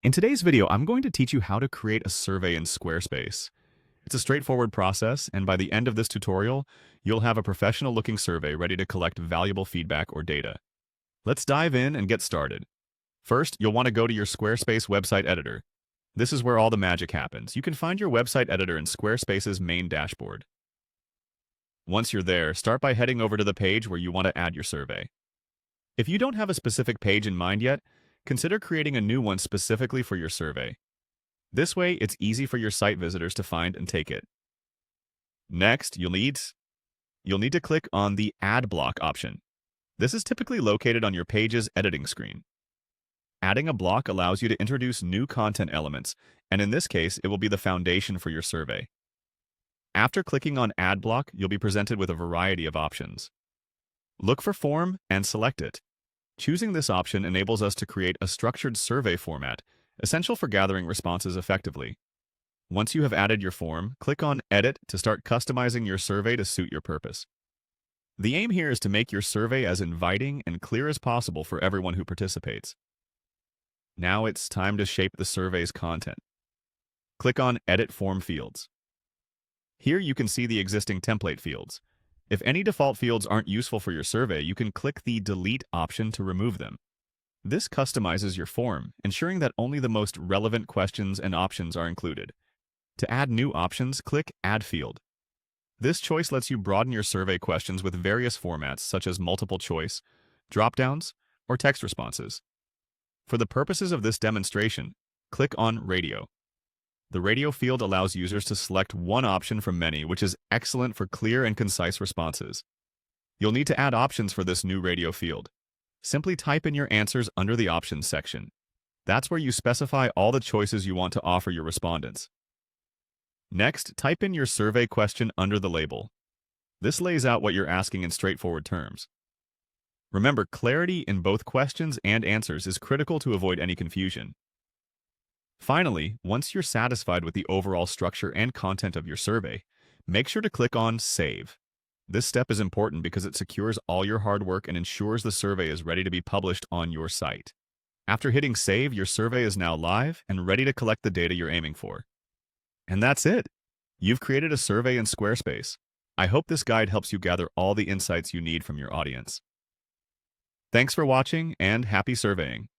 In today's video, I'm going to teach you how to create a survey in Squarespace. It's a straightforward process, and by the end of this tutorial, you'll have a professional-looking survey ready to collect valuable feedback or data. Let's dive in and get started. First, you'll want to go to your Squarespace website editor. This is where all the magic happens. You can find your website editor in Squarespace's main dashboard. Once you're there, start by heading over to the page where you want to add your survey. If you don't have a specific page in mind yet, consider creating a new one specifically for your survey. This way, it's easy for your site visitors to find and take it. Next, you'll need to click on the Add Block option. This is typically located on your page's editing screen. Adding a block allows you to introduce new content elements, and in this case, it will be the foundation for your survey. After clicking on Add Block, you'll be presented with a variety of options. Look for Form and select it. Choosing this option enables us to create a structured survey format, essential for gathering responses effectively. Once you have added your form, click on Edit to start customizing your survey to suit your purpose. The aim here is to make your survey as inviting and clear as possible for everyone who participates. Now it's time to shape the survey's content. Click on Edit Form Fields. Here you can see the existing template fields. If any default fields aren't useful for your survey, you can click the Delete option to remove them. This customizes your form, ensuring that only the most relevant questions and options are included. To add new options, click Add Field. This choice lets you broaden your survey questions with various formats such as multiple choice, drop-downs, or text responses. For the purposes of this demonstration, click on Radio. The radio field allows users to select one option from many, which is excellent for clear and concise responses. You'll need to add options for this new radio field. Simply type in your answers under the Options section. That's where you specify all the choices you want to offer your respondents. Next, type in your survey question under the label. This lays out what you're asking in straightforward terms. Remember, clarity in both questions and answers is critical to avoid any confusion. Finally, once you're satisfied with the overall structure and content of your survey, make sure to click on Save. This step is important because it secures all your hard work and ensures the survey is ready to be published on your site. After hitting Save, your survey is now live and ready to collect the data you're aiming for. And that's it! You've created a survey in Squarespace. I hope this guide helps you gather all the insights you need from your audience. Thanks for watching and happy surveying!